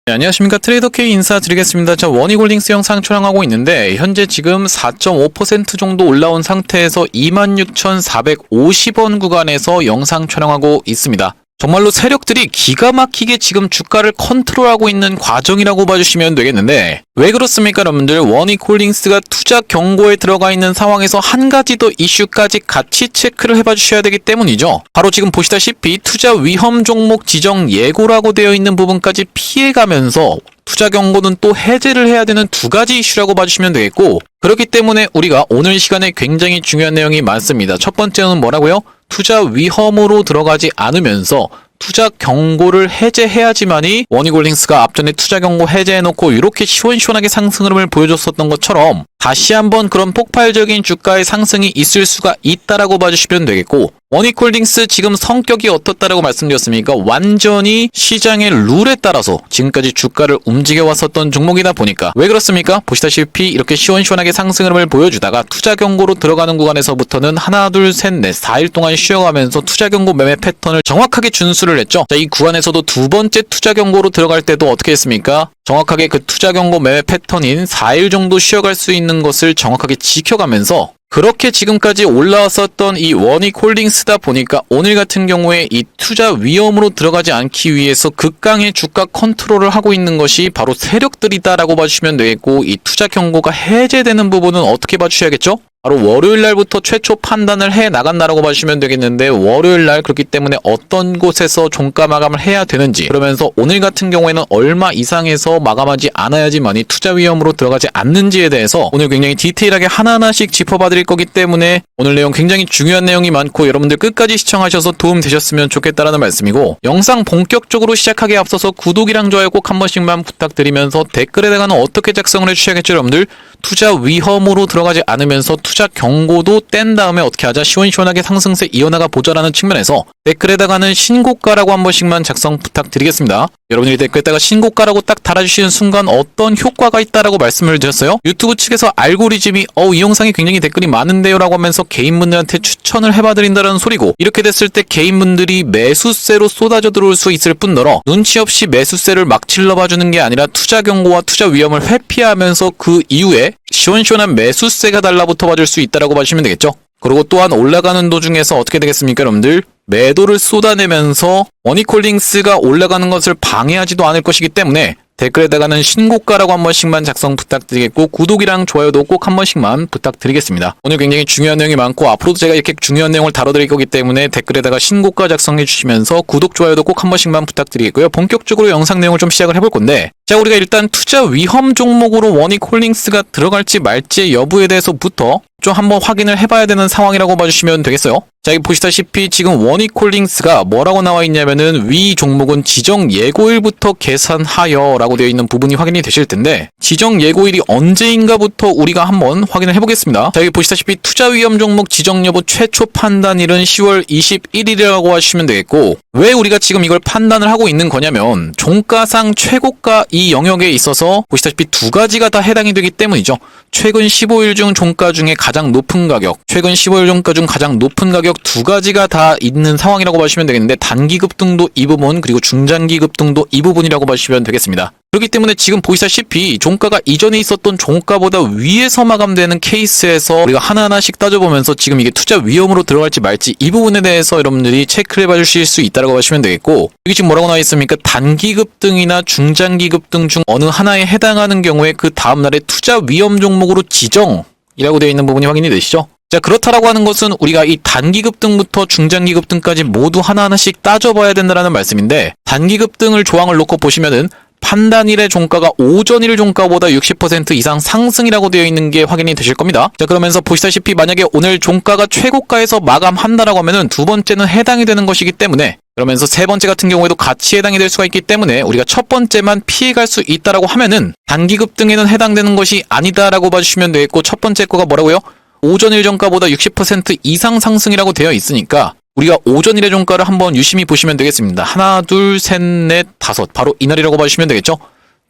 네, 안녕하십니까. 트레이더 K 인사드리겠습니다. 자, 원익홀딩스 영상 촬영하고 있는데 현재 지금 4.5% 정도 올라온 상태에서 26,450원 구간에서 영상 촬영하고 있습니다. 정말로 세력들이 기가 막히게 지금 주가를 컨트롤하고 있는 과정이라고 봐주시면 되겠는데, 왜 그렇습니까 여러분들? 원익홀딩스가 투자 경고에 들어가 있는 상황에서 한 가지 더 이슈까지 같이 체크를 해봐 주셔야 되기 때문이죠. 바로 지금 보시다시피 투자 위험 종목 지정 예고라고 되어 있는 부분까지 피해가면서 투자 경고는 또 해제를 해야 되는 두 가지 이슈라고 봐주시면 되겠고, 그렇기 때문에 우리가 오늘 시간에 굉장히 중요한 내용이 많습니다. 첫 번째는 뭐라고요? 투자 위험으로 들어가지 않으면서 투자 경고를 해제해야지만이 원익홀딩스가 앞전에 투자 경고 해제해놓고 이렇게 시원시원하게 상승 흐름을 보여줬었던 것처럼 다시 한번 그런 폭발적인 주가의 상승이 있을 수가 있다라고 봐주시면 되겠고, 원익홀딩스 지금 성격이 어떻다라고 말씀드렸습니까? 완전히 시장의 룰에 따라서 지금까지 주가를 움직여왔었던 종목이다 보니까, 왜 그렇습니까? 보시다시피 이렇게 시원시원하게 상승 흐름을 보여주다가 투자 경고로 들어가는 구간에서부터는 하나 둘 셋 넷 4일 동안 쉬어가면서 투자 경고 매매 패턴을 정확하게 준수를 했죠. 자, 이 구간에서도 두 번째 투자 경고로 들어갈 때도 어떻게 했습니까? 정확하게 그 투자 경고 매매 패턴인 4일 정도 쉬어갈 수 있는 것을 정확하게 지켜가면서 그렇게 지금까지 올라왔었던 이 원익홀딩스다 보니까 오늘 같은 경우에 이 투자 위험으로 들어가지 않기 위해서 극강의 주가 컨트롤을 하고 있는 것이 바로 세력들이다라고 봐주시면 되겠고, 이 투자 경고가 해제되는 부분은 어떻게 봐주셔야겠죠? 바로 월요일날부터 최초 판단을 해 나간다라고 봐주시면 되겠는데, 월요일날 그렇기 때문에 어떤 곳에서 종가 마감을 해야 되는지, 그러면서 오늘 같은 경우에는 얼마 이상에서 마감하지 않아야지만이 투자 위험으로 들어가지 않는지에 대해서 오늘 굉장히 디테일하게 하나하나씩 짚어봐 드릴 거기 때문에 오늘 내용 굉장히 중요한 내용이 많고 여러분들 끝까지 시청하셔서 도움 되셨으면 좋겠다라는 말씀이고, 영상 본격적으로 시작하기에 앞서서 구독이랑 좋아요 꼭 한 번씩만 부탁드리면서 댓글에다가는 어떻게 작성을 해주셔야겠죠 여러분들? 투자 위험으로 들어가지 않으면서 투자 경고도 뗀 다음에 어떻게 하자, 시원시원하게 상승세 이어나가 보자라는 측면에서 댓글에다가는 신고가라고 한 번씩만 작성 부탁드리겠습니다. 여러분들이 댓글에다가 신고가라고 딱 달아주시는 순간 어떤 효과가 있다라고 말씀을 드렸어요. 유튜브 측에서 알고리즘이 이 영상이 굉장히 댓글이 많은데요 라고 하면서 개인분들한테 추천을 해봐드린다는 소리고, 이렇게 됐을 때 개인분들이 매수세로 쏟아져 들어올 수 있을 뿐더러 눈치 없이 매수세를 막 질러봐주는 게 아니라 투자 경고와 투자 위험을 회피하면서 그 이후에 시원시원한 매수세가 달라붙어 봐줄 수 있다라고 봐주시면 되겠죠. 그리고 또한 올라가는 도중에서 어떻게 되겠습니까 여러분들? 매도를 쏟아내면서 원익홀딩스가 올라가는 것을 방해하지도 않을 것이기 때문에 댓글에다가는 신고가라고 한 번씩만 작성 부탁드리겠고, 구독이랑 좋아요도 꼭 한 번씩만 부탁드리겠습니다. 오늘 굉장히 중요한 내용이 많고 앞으로도 제가 이렇게 중요한 내용을 다뤄드릴 거기 때문에 댓글에다가 신고가 작성해 주시면서 구독, 좋아요도 꼭 한 번씩만 부탁드리겠고요. 본격적으로 영상 내용을 좀 시작을 해볼 건데, 자, 우리가 일단 투자 위험 종목으로 원익홀딩스가 들어갈지 말지 여부에 대해서부터 좀 한번 확인을 해봐야 되는 상황이라고 봐주시면 되겠어요. 자, 여기 보시다시피 지금 원익홀딩스가 뭐라고 나와 있냐면은 위 종목은 지정 예고일부터 계산하여 라고 되어 있는 부분이 확인이 되실 텐데, 지정 예고일이 언제인가부터 우리가 한번 확인을 해보겠습니다. 자, 여기 보시다시피 투자 위험 종목 지정 여부 최초 판단일은 10월 21일이라고 하시면 되겠고, 왜 우리가 지금 이걸 판단을 하고 있는 거냐면 종가상 최고가 이 영역에 있어서 보시다시피 두 가지가 다 해당이 되기 때문이죠. 최근 15일 중 종가 중에 가장 높은 가격, 최근 15일 종가 중 가장 높은 가격 두 가지가 다 있는 상황이라고 봐주시면 되겠는데, 단기 급등도 이 부분, 그리고 중장기 급등도 이 부분이라고 봐주시면 되겠습니다. 그렇기 때문에 지금 보시다시피 종가가 이전에 있었던 종가보다 위에서 마감되는 케이스에서 우리가 하나하나씩 따져보면서 지금 이게 투자 위험으로 들어갈지 말지 이 부분에 대해서 여러분들이 체크를 해봐 주실 수 있다고 하시면 되겠고, 여기 지금 뭐라고 나와 있습니까? 단기 급등이나 중장기 급등 중 어느 하나에 해당하는 경우에 그 다음날에 투자 위험 종목으로 지정이라고 되어 있는 부분이 확인이 되시죠? 자, 그렇다라고 하는 것은 우리가 이 단기 급등부터 중장기 급등까지 모두 하나하나씩 따져봐야 된다는 말씀인데, 단기 급등을 조항을 놓고 보시면은 판단일의 종가가 오전일 종가보다 60% 이상 상승이라고 되어 있는 게 확인이 되실 겁니다. 자, 그러면서 보시다시피 만약에 오늘 종가가 최고가에서 마감한다라고 하면은 두 번째는 해당이 되는 것이기 때문에, 그러면서 세 번째 같은 경우에도 같이 해당이 될 수가 있기 때문에 우리가 첫 번째만 피해갈 수 있다라고 하면은 단기 급등에는 해당되는 것이 아니다라고 봐주시면 되겠고, 첫 번째 거가 뭐라고요? 오전일 종가보다 60% 이상 상승이라고 되어 있으니까 우리가 오전일의 종가를 한번 유심히 보시면 되겠습니다. 하나, 둘, 셋, 넷, 다섯, 바로 이날이라고 봐주시면 되겠죠?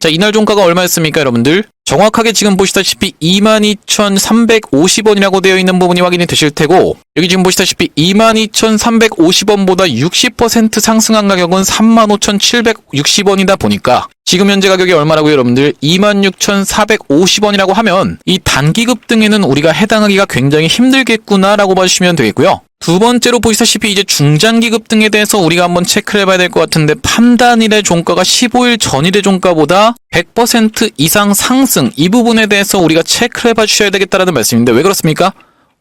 자, 이날 종가가 얼마였습니까, 여러분들? 정확하게 지금 보시다시피 22,350원이라고 되어 있는 부분이 확인이 되실 테고, 여기 지금 보시다시피 22,350원보다 60% 상승한 가격은 35,760원이다 보니까 지금 현재 가격이 얼마라고요, 여러분들? 26,450원이라고 하면 이 단기 급등에는 우리가 해당하기가 굉장히 힘들겠구나라고 봐주시면 되겠고요. 두 번째로 보시다시피 이제 중장기 급등에 대해서 우리가 한번 체크를 해봐야 될 것 같은데, 판단일의 종가가 15일 전일의 종가보다 100% 이상 상승, 이 부분에 대해서 우리가 체크를 해봐 주셔야 되겠다라는 말씀인데, 왜 그렇습니까?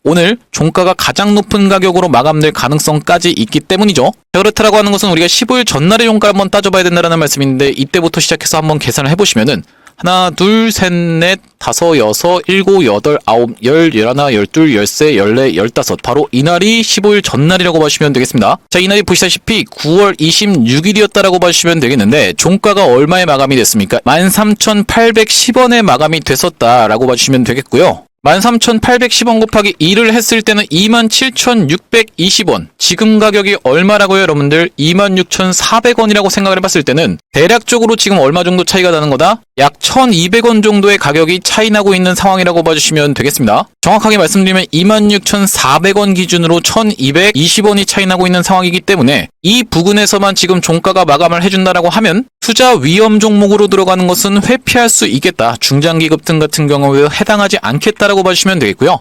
오늘 종가가 가장 높은 가격으로 마감될 가능성까지 있기 때문이죠. 그렇다라고 하는 것은 우리가 15일 전날의 종가를 한번 따져봐야 된다는 말씀인데, 이때부터 시작해서 한번 계산을 해보시면은 하나, 둘, 셋, 넷, 다섯, 여섯, 일곱, 여덟, 아홉, 열, 열하나, 열둘, 열세, 열네, 열다섯. 바로 이날이 15일 전날이라고 봐주시면 되겠습니다. 자, 이날이 보시다시피 9월 26일이었다라고 봐주시면 되겠는데, 종가가 얼마에 마감이 됐습니까? 13,810원에 마감이 됐었다라고 봐주시면 되겠고요. 13,810원 곱하기 2를 했을 때는 27,620원. 지금 가격이 얼마라고요, 여러분들? 26,400원이라고 생각을 해봤을 때는 대략적으로 지금 얼마 정도 차이가 나는 거다? 약 1,200원 정도의 가격이 차이 나고 있는 상황이라고 봐주시면 되겠습니다. 정확하게 말씀드리면 26,400원 기준으로 1,220원이 차이 나고 있는 상황이기 때문에 이 부근에서만 지금 종가가 마감을 해준다라고 하면 투자 위험 종목으로 들어가는 것은 회피할 수 있겠다. 중장기 급등 같은 경우에 해당하지 않겠다라고 봐주시면 되겠고요.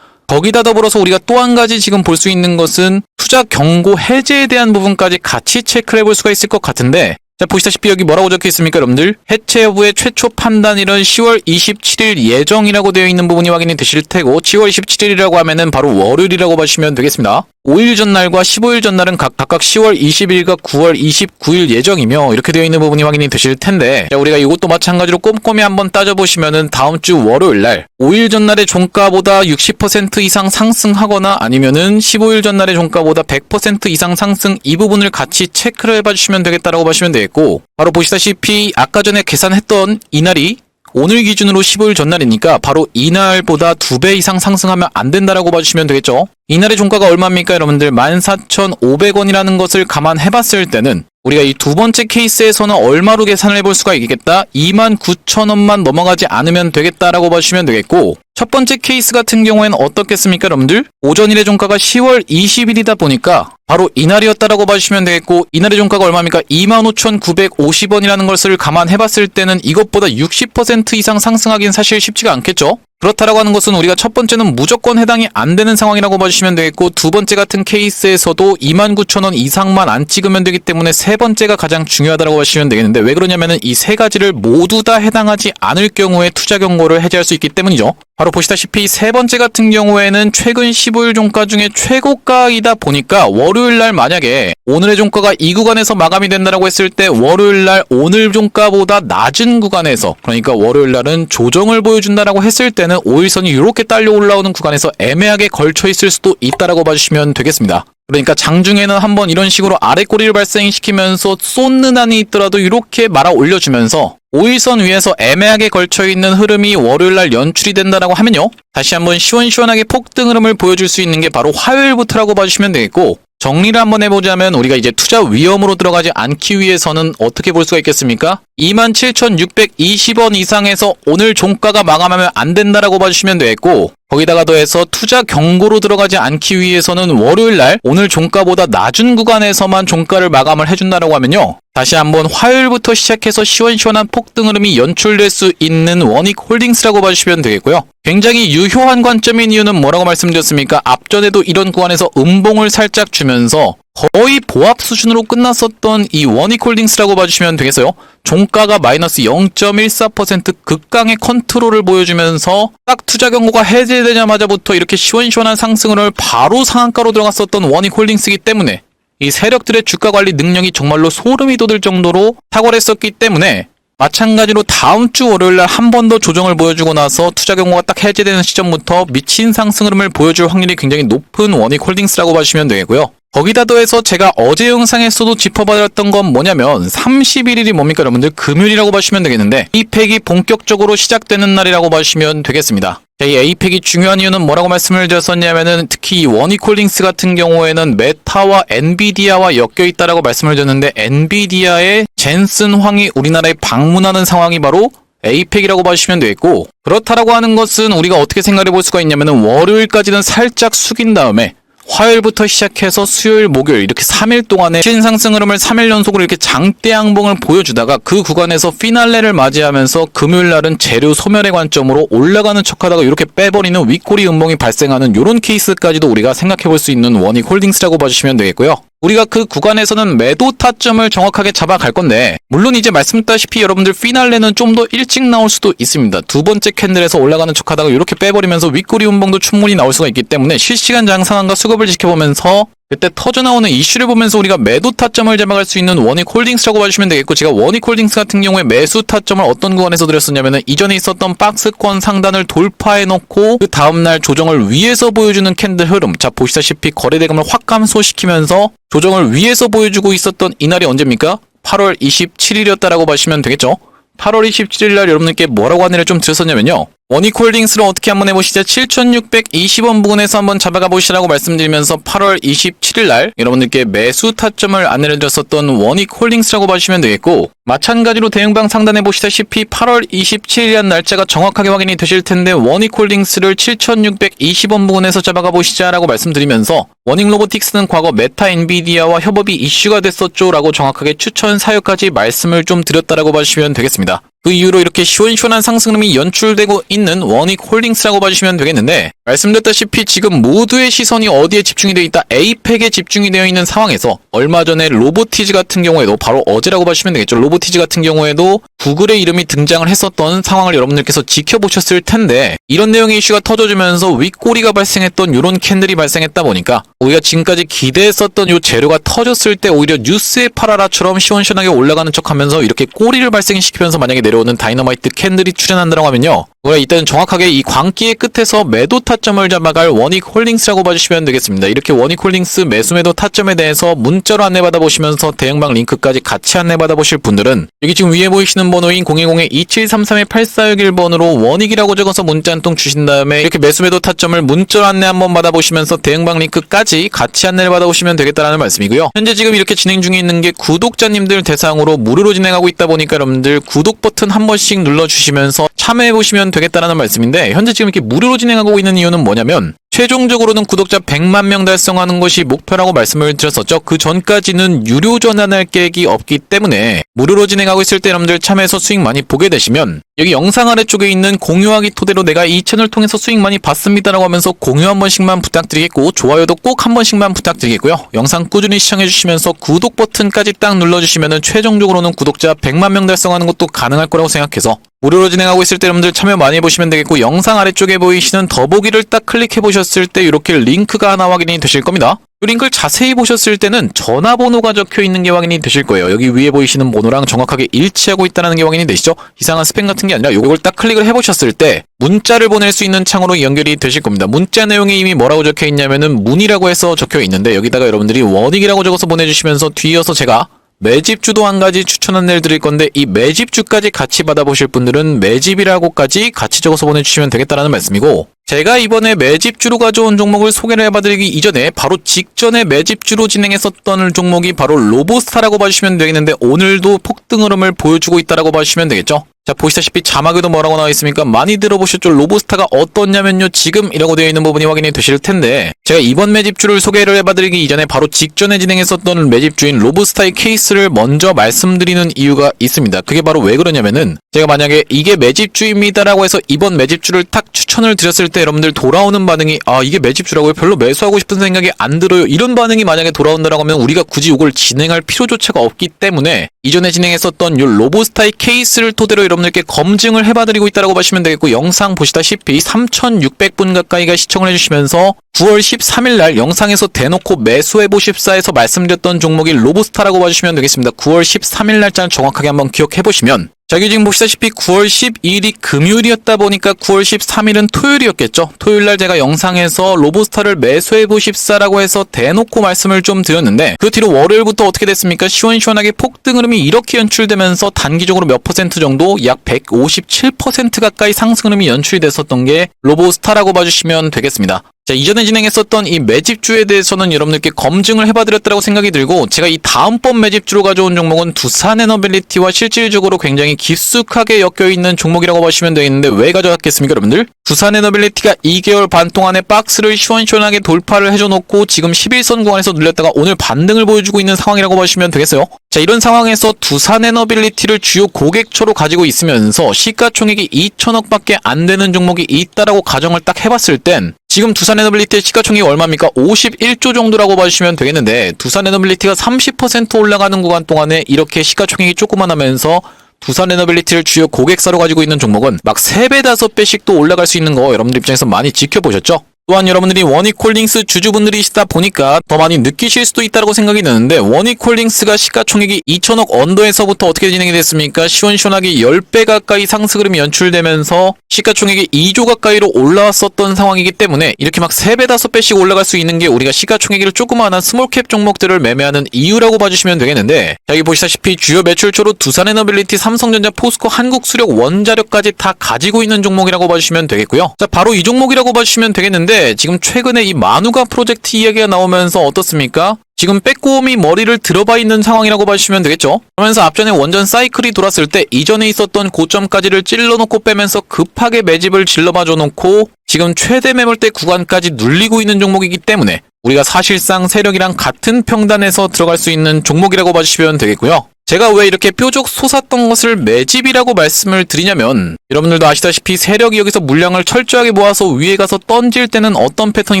거기다 더불어서 우리가 또 한 가지 지금 볼 수 있는 것은 투자 경고 해제에 대한 부분까지 같이 체크를 해볼 수가 있을 것 같은데, 자, 보시다시피 여기 뭐라고 적혀 있습니까, 여러분들? 해체 여부의 최초 판단일은 10월 27일 예정이라고 되어 있는 부분이 확인이 되실 테고, 10월 27일이라고 하면은 바로 월요일이라고 봐주시면 되겠습니다. 5일 전날과 15일 전날은 각각 10월 20일과 9월 29일 예정이며 이렇게 되어 있는 부분이 확인이 되실 텐데, 자, 우리가 이것도 마찬가지로 꼼꼼히 한번 따져보시면은 다음 주 월요일 날 5일 전날의 종가보다 60% 이상 상승하거나 아니면은 15일 전날의 종가보다 100% 이상 상승, 이 부분을 같이 체크를 해봐주시면 되겠다라고 보시면 되겠고, 바로 보시다시피 아까 전에 계산했던 이날이 오늘 기준으로 15일 전날이니까 바로 이날보다 2배 이상 상승하면 안 된다라고 봐주시면 되겠죠. 이날의 종가가 얼마입니까, 여러분들? 14,500원이라는 것을 감안해봤을 때는 우리가 이 두 번째 케이스에서는 얼마로 계산을 해볼 수가 있겠다? 29,000원만 넘어가지 않으면 되겠다라고 봐주시면 되겠고, 첫 번째 케이스 같은 경우에는 어떻겠습니까, 여러분들? 오전 일의 종가가 10월 20일이다 보니까 바로 이날이었다라고 봐주시면 되겠고, 이날의 종가가 얼마입니까? 25,950원이라는 것을 감안해봤을 때는 이것보다 60% 이상 상승하긴 사실 쉽지가 않겠죠? 그렇다라고 하는 것은 우리가 첫 번째는 무조건 해당이 안 되는 상황이라고 봐주시면 되겠고, 두 번째 같은 케이스에서도 29,000원 이상만 안 찍으면 되기 때문에 세 번째가 가장 중요하다고 봐주시면 되겠는데, 왜 그러냐면은 이 세 가지를 모두 다 해당하지 않을 경우에 투자 경고를 해제할 수 있기 때문이죠. 바로 보시다시피 세 번째 같은 경우에는 최근 15일 종가 중에 최고가이다 보니까 월요일 날 만약에 오늘의 종가가 이 구간에서 마감이 된다라고 했을 때 월요일 날 오늘 종가보다 낮은 구간에서, 그러니까 월요일 날은 조정을 보여준다라고 했을 때는 5일선이 이렇게 딸려 올라오는 구간에서 애매하게 걸쳐 있을 수도 있다라고 봐주시면 되겠습니다. 그러니까 장중에는 한번 이런 식으로 아래꼬리를 발생시키면서 쏟는 한이 있더라도 이렇게 말아 올려주면서 5일선 위에서 애매하게 걸쳐있는 흐름이 월요일날 연출이 된다라고 하면요, 다시 한번 시원시원하게 폭등 흐름을 보여줄 수 있는 게 바로 화요일부터라고 봐주시면 되겠고, 정리를 한번 해보자면 우리가 이제 투자 위험으로 들어가지 않기 위해서는 어떻게 볼 수가 있겠습니까? 27,620원 이상에서 오늘 종가가 마감하면 안 된다라고 봐주시면 되겠고, 거기다가 더해서 투자 경고로 들어가지 않기 위해서는 월요일날 오늘 종가보다 낮은 구간에서만 종가를 마감을 해준다라고 하면요, 다시 한번 화요일부터 시작해서 시원시원한 폭등 흐름이 연출될 수 있는 원익홀딩스라고 봐주시면 되겠고요. 굉장히 유효한 관점인 이유는 뭐라고 말씀드렸습니까? 앞전에도 이런 구간에서 음봉을 살짝 주면서 거의 보합 수준으로 끝났었던 이 원익홀딩스라고 봐주시면 되겠어요. 종가가 마이너스 0.14% 극강의 컨트롤을 보여주면서 딱 투자 경고가 해제되자마자부터 이렇게 시원시원한 상승을 바로 상한가로 들어갔었던 원익홀딩스이기 때문에 이 세력들의 주가 관리 능력이 정말로 소름이 돋을 정도로 탁월했었기 때문에, 마찬가지로 다음 주 월요일날 한 번 더 조정을 보여주고 나서 투자 경고가 딱 해제되는 시점부터 미친 상승 흐름을 보여줄 확률이 굉장히 높은 원익홀딩스라고 봐주시면 되겠고요. 거기다 더해서 제가 어제 영상에서도 짚어봤던 건 뭐냐면 31일이 뭡니까, 여러분들? 금요일이라고 봐주시면 되겠는데, 이 팩이 본격적으로 시작되는 날이라고 봐주시면 되겠습니다. 자, 이 에이펙이 중요한 이유는 뭐라고 말씀을 드렸었냐면은 특히 이 워니콜딩스 같은 경우에는 메타와 엔비디아와 엮여 있다라고 말씀을 드렸는데 엔비디아의 젠슨 황이 우리나라에 방문하는 상황이 바로 에이펙이라고 봐주시면 되겠고, 그렇다라고 하는 것은 우리가 어떻게 생각해 볼 수가 있냐면은 월요일까지는 살짝 숙인 다음에 화요일부터 시작해서 수요일, 목요일 이렇게 3일 동안의 신상승 흐름을 3일 연속으로 이렇게 장대 양봉을 보여주다가 그 구간에서 피날레를 맞이하면서 금요일 날은 재료 소멸의 관점으로 올라가는 척하다가 이렇게 빼버리는 윗꼬리 음봉이 발생하는 이런 케이스까지도 우리가 생각해 볼 수 있는 워니콜딩스라고 봐주시면 되겠고요. 우리가 그 구간에서는 매도 타점을 정확하게 잡아갈 건데, 물론 이제 말씀드렸다시피 여러분들 피날레는 좀 더 일찍 나올 수도 있습니다. 두 번째 캔들에서 올라가는 척하다가 이렇게 빼버리면서 윗꼬리 음봉도 충분히 나올 수가 있기 때문에 실시간 장상한과 수급을 지켜보면서 그때 터져나오는 이슈를 보면서 우리가 매도 타점을 잡아갈 수 있는 워니콜딩스라고 봐주시면 되겠고, 제가 워니콜딩스 같은 경우에 매수 타점을 어떤 구간에서 드렸었냐면은 이전에 있었던 박스권 상단을 돌파해놓고 그 다음날 조정을 위에서 보여주는 캔들 흐름, 자 보시다시피 거래대금을 확 감소시키면서 조정을 위에서 보여주고 있었던 이날이 언제입니까? 8월 27일이었다라고 봐주시면 되겠죠. 8월 27일 날 여러분들께 뭐라고 안내를 좀 드렸었냐면요, 워니콜딩스를 어떻게 한번 해보시죠. 7,620원 부근에서 한번 잡아가 보시라고 말씀드리면서 8월 27일 날 여러분들께 매수 타점을 안내를 드렸었던 워니콜딩스라고 봐주시면 되겠고, 마찬가지로 대응방 상단에 보시다시피 8월 27일이란 날짜가 정확하게 확인이 되실 텐데 워니콜딩스를 7,620원 부근에서 잡아가 보시자라고 말씀드리면서 워닝로보틱스는 과거 메타 엔비디아와 협업이 이슈가 됐었죠 라고 정확하게 추천 사유까지 말씀을 좀 드렸다라고 봐주시면 되겠습니다. 그 이후로 이렇게 시원시원한 상승 흐름이 연출되고 있는 워닉홀딩스라고 봐주시면 되겠는데, 말씀드렸다시피 지금 모두의 시선이 어디에 집중이 되어 있다? 에이펙에 집중이 되어 있는 상황에서 얼마 전에 로보티즈 같은 경우에도 바로 어제라고 봐주시면 되겠죠. 로보티즈 같은 경우에도 구글의 이름이 등장을 했었던 상황을 여러분들께서 지켜보셨을 텐데, 이런 내용의 이슈가 터져주면서 윗꼬리가 발생했던 이런 캔들이 발생했다 보니까 우리가 지금까지 기대했었던 이 재료가 터졌을 때 오히려 뉴스의 파라라처럼 시원시원하게 올라가는 척하면서 이렇게 꼬리를 발생시키면서 만약에 내려오는 다이너마이트 캔들이 출현한다고 하면요, 우리가 이때는 정확하게 이 광기의 끝에서 매도 타점을 잡아갈 워닉홀딩스라고 봐주시면 되겠습니다. 이렇게 워닉홀딩스 매수 매도 타점에 대해서 문자로 안내받아 보시면서 대응방 링크까지 같이 안내받아 보실 분들은 여기 지금 위에 보이시는 번호인 010-2733-8461번으로 원익이라고 적어서 문자 한 통 주신 다음에 이렇게 매수 매도 타점을 문자로 안내 한번 받아보시면서 대응방 링크까지 같이 안내를 받아보시면 되겠다라는 말씀이고요. 현재 지금 이렇게 진행 중에 있는 게 구독자님들 대상으로 무료로 진행하고 있다 보니까 여러분들 구독 버튼 한 번씩 눌러주시면서 참여해보시면 되겠다라는 말씀인데, 현재 지금 이렇게 무료로 진행하고 있는 이유는 뭐냐면 최종적으로는 구독자 100만 명 달성하는 것이 목표라고 말씀을 드렸었죠. 그 전까지는 유료 전환할 계획이 없기 때문에 무료로 진행하고 있을 때 여러분들 참여해서 수익 많이 보게 되시면 여기 영상 아래쪽에 있는 공유하기 토대로 내가 이 채널 통해서 수익 많이 봤습니다라고 하면서 공유 한 번씩만 부탁드리겠고, 좋아요도 꼭 한 번씩만 부탁드리겠고요. 영상 꾸준히 시청해주시면서 구독 버튼까지 딱 눌러주시면은 최종적으로는 구독자 100만 명 달성하는 것도 가능할 거라고 생각해서 무료로 진행하고 있을 때 여러분들 참여 많이 해보시면 되겠고, 영상 아래쪽에 보이시는 더보기를 딱 클릭해보셨을 때 이렇게 링크가 하나 확인이 되실 겁니다. 이 링크를 자세히 보셨을 때는 전화번호가 적혀 있는 게 확인이 되실 거예요. 여기 위에 보이시는 번호랑 정확하게 일치하고 있다는 게 확인이 되시죠? 이상한 스팸 같은 게 아니라 이걸 딱 클릭을 해보셨을 때 문자를 보낼 수 있는 창으로 연결이 되실 겁니다. 문자 내용에 이미 뭐라고 적혀 있냐면은 문이라고 해서 적혀 있는데, 여기다가 여러분들이 원익이라고 적어서 보내주시면서 뒤이어서 제가 매집주도 한 가지 추천 안내를 드릴 건데, 이 매집주까지 같이 받아보실 분들은 매집이라고까지 같이 적어서 보내주시면 되겠다라는 말씀이고, 제가 이번에 매집주로 가져온 종목을 소개를 해봐드리기 이전에 바로 직전에 매집주로 진행했었던 종목이 바로 로보스타라고 봐주시면 되겠는데, 오늘도 폭등 흐름을 보여주고 있다라고 봐주시면 되겠죠. 자, 보시다시피 자막에도 뭐라고 나와 있습니까? 많이 들어보셨죠? 로보스타가 어떻냐면요, 지금이라고 되어 있는 부분이 확인이 되실 텐데, 제가 이번 매집주를 소개를 해봐드리기 이전에 바로 직전에 진행했었던 매집주인 로보스타의 케이스를 먼저 말씀드리는 이유가 있습니다. 그게 바로 왜 그러냐면은, 제가 만약에 이게 매집주입니다라고 해서 이번 매집주를 딱 추천을 드렸을 때 여러분들 돌아오는 반응이, 아 이게 매집주라고요? 별로 매수하고 싶은 생각이 안 들어요, 이런 반응이 만약에 돌아온다라고 하면 우리가 굳이 이걸 진행할 필요조차가 없기 때문에 이전에 진행했었던 이 로보스타의 케이스를 토대로 여러분들께 검증을 해봐드리고 있다라고 보시면 되겠고, 영상 보시다시피 3,600분 가까이가 시청을 해주시면서 9월 13일 날 영상에서 대놓고 매수해보십사에서 말씀드렸던 종목이 로보스타라고 봐주시면 되겠습니다. 9월 13일 날짜는 정확하게 한번 기억해보시면 자, 여기 지금 보시다시피 9월 12일이 금요일이었다 보니까 9월 13일은 토요일이었겠죠. 토요일날 제가 영상에서 로보스타를 매수해보십사라고 해서 대놓고 말씀을 좀 드렸는데 그 뒤로 월요일부터 어떻게 됐습니까? 시원시원하게 폭등 흐름이 이렇게 연출되면서 단기적으로 몇 퍼센트 정도 약 157% 가까이 상승 흐름이 연출이 됐었던 게 로보스타라고 봐주시면 되겠습니다. 자, 이전에 진행했었던 이 매집주에 대해서는 여러분들께 검증을 해봐드렸다고 생각이 들고 제가 이 다음번 매집주로 가져온 종목은 두산에너빌리티와 실질적으로 굉장히 깊숙하게 엮여있는 종목이라고 보시면 되겠는데 왜 가져왔겠습니까 여러분들? 두산에너빌리티가 2개월 반 동안의 박스를 시원시원하게 돌파를 해줘놓고 지금 11선 구간에서 눌렸다가 오늘 반등을 보여주고 있는 상황이라고 보시면 되겠어요. 자, 이런 상황에서 두산에너빌리티를 주요 고객처로 가지고 있으면서 시가총액이 2천억밖에 안 되는 종목이 있다라고 가정을 딱 해봤을 땐 지금 두산에너빌리티의 시가총액이 얼마입니까? 51조 정도라고 봐주시면 되겠는데 두산에너빌리티가 30% 올라가는 구간 동안에 이렇게 시가총액이 조그만하면서 두산에너빌리티를 주요 고객사로 가지고 있는 종목은 막 3배, 5배씩 또 올라갈 수 있는 거 여러분들 입장에서 많이 지켜보셨죠? 또한 여러분들이 원익홀딩스 주주분들이시다 보니까 더 많이 느끼실 수도 있다고 생각이 드는데 원익홀딩스가 시가총액이 2천억 언더에서부터 어떻게 진행이 됐습니까? 시원시원하게 10배 가까이 상승 흐름이 연출되면서 시가총액이 2조 가까이로 올라왔었던 상황이기 때문에 이렇게 막 3배, 5배씩 올라갈 수 있는 게 우리가 시가총액이 조그마한 스몰캡 종목들을 매매하는 이유라고 봐주시면 되겠는데 여기 보시다시피 주요 매출처로 두산에너빌리티, 삼성전자, 포스코, 한국수력, 원자력까지 다 가지고 있는 종목이라고 봐주시면 되겠고요. 자, 바로 이 종목이라고 봐주시면 되겠는데 지금 최근에 이 마누가 프로젝트 이야기가 나오면서 어떻습니까? 지금 빼꼼히 머리를 들어봐 있는 상황이라고 봐주시면 되겠죠. 그러면서 앞전에 원전 사이클이 돌았을 때 이전에 있었던 고점까지를 찔러놓고 빼면서 급하게 매집을 질러봐줘 놓고 지금 최대 매물대 구간까지 눌리고 있는 종목이기 때문에 우리가 사실상 세력이랑 같은 평단에서 들어갈 수 있는 종목이라고 봐주시면 되겠고요. 제가 왜 이렇게 뾰족 솟았던 것을 매집이라고 말씀을 드리냐면 여러분들도 아시다시피 세력이 여기서 물량을 철저하게 모아서 위에 가서 던질 때는 어떤 패턴이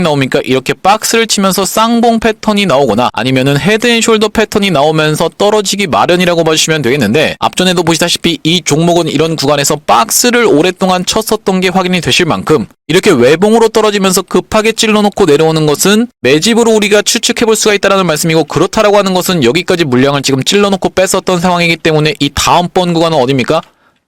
나옵니까? 이렇게 박스를 치면서 쌍봉 패턴이 나오거나 아니면은 헤드앤숄더 패턴이 나오면서 떨어지기 마련이라고 봐주시면 되겠는데 앞전에도 보시다시피 이 종목은 이런 구간에서 박스를 오랫동안 쳤었던 게 확인이 되실 만큼 이렇게 외봉으로 떨어지면서 급하게 찔러놓고 내려오는 것은 매집으로 우리가 추측해볼 수가 있다는 말씀이고 그렇다라고 하는 것은 여기까지 물량을 지금 찔러놓고 뺐었던 상황이기 때문에 이 다음번 구간은 어딥니까?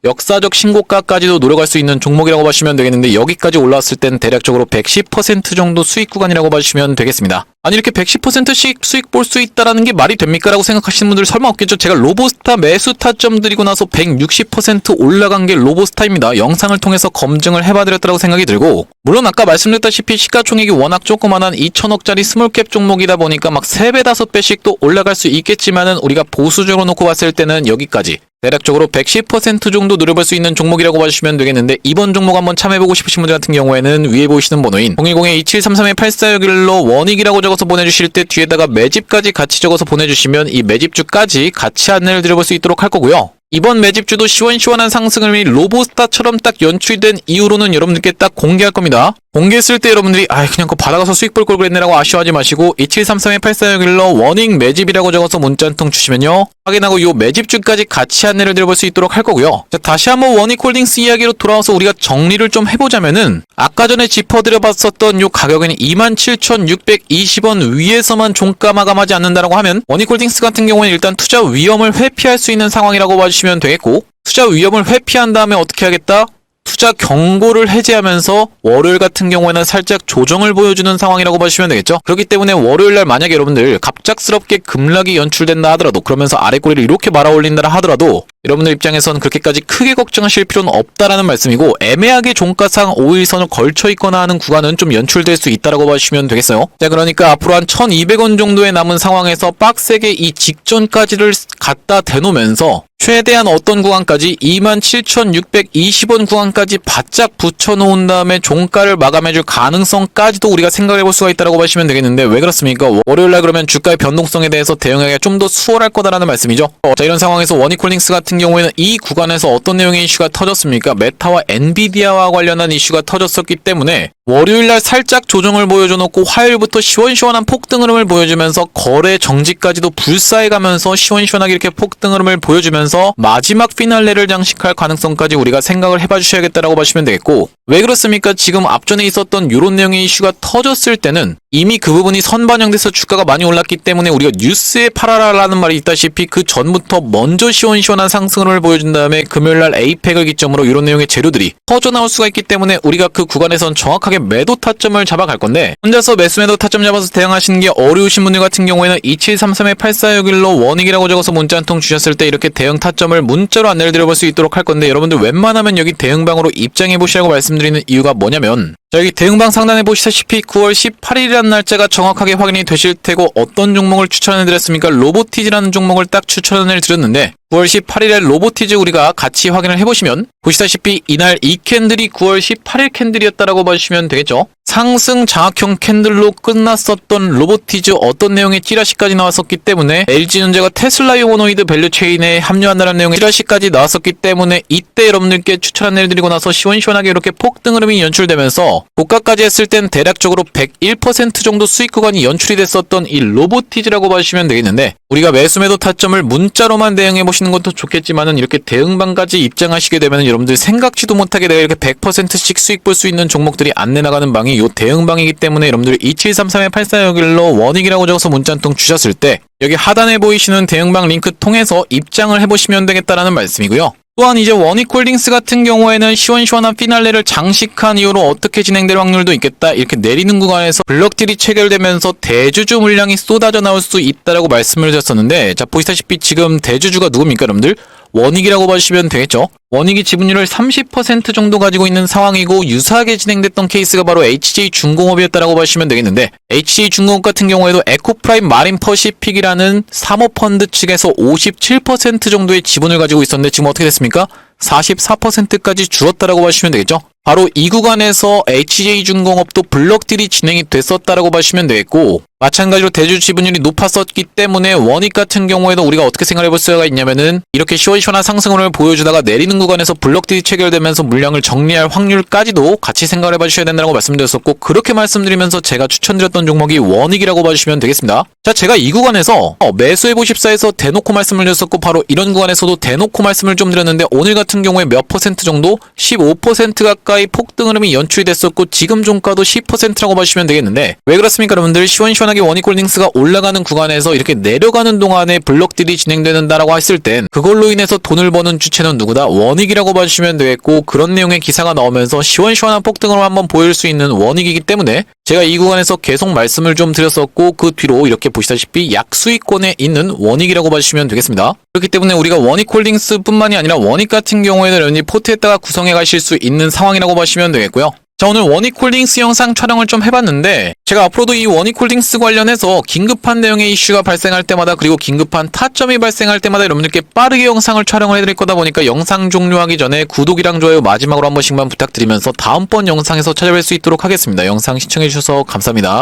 역사적 신고가까지도 노려갈 수 있는 종목이라고 봐주시면 되겠는데 여기까지 올라왔을 땐 대략적으로 110% 정도 수익 구간이라고 봐주시면 되겠습니다. 아니 이렇게 110%씩 수익 볼 수 있다라는 게 말이 됩니까? 라고 생각하시는 분들 설마 없겠죠? 제가 로보스타 매수 타점 드리고 나서 160% 올라간 게 로보스타입니다. 영상을 통해서 검증을 해봐드렸다고 생각이 들고 물론 아까 말씀드렸다시피 시가총액이 워낙 조그만한 2천억짜리 스몰캡 종목이다 보니까 막 3배, 5배씩 또 올라갈 수 있겠지만은 우리가 보수적으로 놓고 봤을 때는 여기까지 대략적으로 110% 정도 누려볼 수 있는 종목이라고 봐주시면 되겠는데 이번 종목 한번 참여해보고 싶으신 분들 같은 경우에는 위에 보이시는 번호인 010-2733-8461로 원익이라고 적어서 보내주실 때 뒤에다가 매집까지 같이 적어서 보내주시면 이 매집주까지 같이 안내를 드려볼 수 있도록 할 거고요. 이번 매집주도 시원시원한 상승을 로보스타처럼 딱 연출된 이후로는 여러분들께 딱 공개할 겁니다. 공개했을 때 여러분들이 그냥 그거 받아가서 수익 볼 걸 그랬네라고 아쉬워하지 마시고 2733-8461로 원익 매집이라고 적어서 문자 한 통 주시면요 확인하고 요 매집주까지 같이 안내를 드려볼 수 있도록 할 거고요. 자, 다시 한번 원익홀딩스 이야기로 돌아와서 우리가 정리를 좀 해보자면은 아까 전에 짚어드려봤었던 요 가격은 27,620원 위에서만 종가 마감하지 않는다라고 하면 원익홀딩스 같은 경우는 일단 투자 위험을 회피할 수 있는 상황이라고 봐주시면 되겠고 투자 위험을 회피한 다음에 어떻게 하겠다? 투자 경고를 해제하면서 월요일 같은 경우에는 살짝 조정을 보여주는 상황이라고 보시면 되겠죠. 그렇기 때문에 월요일날 만약에 여러분들 갑작스럽게 급락이 연출된다 하더라도 그러면서 아래꼬리를 이렇게 말아 올린다 하더라도 여러분들 입장에서는 그렇게까지 크게 걱정하실 필요는 없다라는 말씀이고 애매하게 종가상 5일선을 걸쳐 있거나 하는 구간은 좀 연출될 수 있다라고 봐주시면 되겠어요. 자, 그러니까 앞으로 한 1,200원 정도에 남은 상황에서 빡세게 이 직전까지를 갖다 대놓으면서 최대한 어떤 구간까지 27,620원 구간까지 바짝 붙여놓은 다음에 종가를 마감해줄 가능성까지도 우리가 생각해볼 수가 있다고 보시면 되겠는데 왜 그렇습니까? 월요일날 그러면 주가의 변동성에 대해서 대응하기가 좀 더 수월할 거다라는 말씀이죠. 자, 이런 상황에서 원익홀딩스 같은 경우에는 이 구간에서 어떤 내용의 이슈가 터졌습니까? 메타와 엔비디아와 관련한 이슈가 터졌었기 때문에 월요일날 살짝 조정을 보여줘놓고 화요일부터 시원시원한 폭등 흐름을 보여주면서 거래 정지까지도 불사해가면서 시원시원하게 이렇게 폭등 흐름을 보여주면서 되면서 마지막 피날레를 장식할 가능성까지 우리가 생각을 해봐 주셔야겠다라고 보시면 되겠고, 왜 그렇습니까? 지금 앞전에 있었던 이런 내용의 이슈가 터졌을 때는 이미 그 부분이 선반영돼서 주가가 많이 올랐기 때문에 우리가 뉴스에 팔아라라는 말이 있다시피 그 전부터 먼저 시원시원한 상승을 보여준 다음에 금요일날 에이펙을 기점으로 이런 내용의 재료들이 터져나올 수가 있기 때문에 우리가 그 구간에선 정확하게 매도 타점을 잡아갈 건데, 혼자서 매수 매도 타점 잡아서 대응하시는 게 어려우신 분들 같은 경우에는 2733-8461로 원익이라고 적어서 문자 한 통 주셨을 때 이렇게 대응 타점을 문자로 안내를 드려볼 수 있도록 할 건데, 여러분들 웬만하면 여기 대응방으로 입장해 보시라고 말씀드리는 이유가 뭐냐면, 자, 여기 대응방 상단에 보시다시피 9월 18일이라는 날짜가 정확하게 확인이 되실 테고, 어떤 종목을 추천해 드렸습니까? 로보티즈라는 종목을 딱 추천을 드렸는데 9월 18일에 로보티즈 우리가 같이 확인을 해보시면 보시다시피 이날 이 캔들이 9월 18일 캔들이었다라고 봐주시면 되겠죠. 상승 장악형 캔들로 끝났었던 로보티즈 어떤 내용의 찌라시까지 나왔었기 때문에 LG전자가 테슬라 휴머노이드 밸류체인에 합류한다는 내용의 찌라시까지 나왔었기 때문에 이때 여러분들께 추천 안내를 드리고 나서 시원시원하게 이렇게 폭등 흐름이 연출되면서 고가까지 했을 땐 대략적으로 101% 정도 수익 구간이 연출이 됐었던 이 로보티즈라고 봐주시면 되겠는데, 우리가 매수 매도 타점을 문자로만 대응해 보시는 것도 좋겠지만은 이렇게 대응방까지 입장하시게 되면 여러분들 생각지도 못하게 내가 이렇게 100%씩 수익 볼 수 있는 종목들이 안내 나가는 방이 요 대응방이기 때문에 여러분들 2733-8461로 원익이라고 적어서 문자 한 통 주셨을 때 여기 하단에 보이시는 대응방 링크 통해서 입장을 해보시면 되겠다라는 말씀이고요. 또한 이제 원익홀딩스 같은 경우에는 시원시원한 피날레를 장식한 이후로 어떻게 진행될 확률도 있겠다, 이렇게 내리는 구간에서 블럭딜이 체결되면서 대주주 물량이 쏟아져 나올 수 있다라고 말씀을 드렸었는데, 자 보시다시피 지금 대주주가 누굽니까 여러분들? 원익이라고 봐주시면 되겠죠. 원익이 지분율을 30% 정도 가지고 있는 상황이고, 유사하게 진행됐던 케이스가 바로 HJ중공업이었다라고 봐주시면 되겠는데, HJ중공업 같은 경우에도 에코프라임 마린 퍼시픽이라는 사모펀드 측에서 57% 정도의 지분을 가지고 있었는데 지금 어떻게 됐습니까? 44%까지 줄었다라고 봐주시면 되겠죠. 바로 이 구간에서 HJ중공업도 블럭딜이 진행이 됐었다라고 봐주시면 되겠고, 마찬가지로 대주 지분율이 높았었기 때문에 원익 같은 경우에도 우리가 어떻게 생각해 볼 수가 있냐면은 이렇게 시원시원한 상승을 보여주다가 내리는 구간에서 블럭딜이 체결되면서 물량을 정리할 확률까지도 같이 생각을 해봐 주셔야 된다고 말씀드렸었고, 그렇게 말씀드리면서 제가 추천드렸던 종목이 원익이라고 봐주시면 되겠습니다. 자, 제가 이 구간에서 매수해보십사에서 대놓고 말씀을 드렸었고, 바로 이런 구간에서도 대놓고 말씀을 좀 드렸는데, 오늘 같은 경우에 몇 퍼센트 정도? 15% 가까이 폭등 흐름이 연출이 됐었고, 지금 종가도 10%라고 봐주시면 되겠는데, 왜 그렇습니까 여러분들? 시원시원하게 원익홀딩스가 올라가는 구간에서 이렇게 내려가는 동안에 블럭딜이 진행되는다라고 했을 땐 그걸로 인해서 돈을 버는 주체는 누구다? 원익이라고 봐주시면 되겠고, 그런 내용의 기사가 나오면서 시원시원한 폭등을 한번 보일 수 있는 원익이기 때문에 제가 이 구간에서 계속 말씀을 좀 드렸었고, 그 뒤로 이렇게 보시다시피 약수익권에 있는 원익이라고 봐주시면 되겠습니다. 그렇기 때문에 우리가 원익홀딩스 뿐만이 아니라 원익 같은 경우에는 여러분이 포트에다가 구성해 가실 수 있는 상황이라고 보시면 되겠고요. 자, 오늘 원익홀딩스 영상 촬영을 좀 해봤는데, 제가 앞으로도 이 원익홀딩스 관련해서 긴급한 내용의 이슈가 발생할 때마다, 그리고 긴급한 타점이 발생할 때마다 여러분들께 빠르게 영상을 촬영을 해드릴 거다 보니까 영상 종료하기 전에 구독이랑 좋아요 마지막으로 한 번씩만 부탁드리면서 다음번 영상에서 찾아뵐 수 있도록 하겠습니다. 영상 시청해주셔서 감사합니다.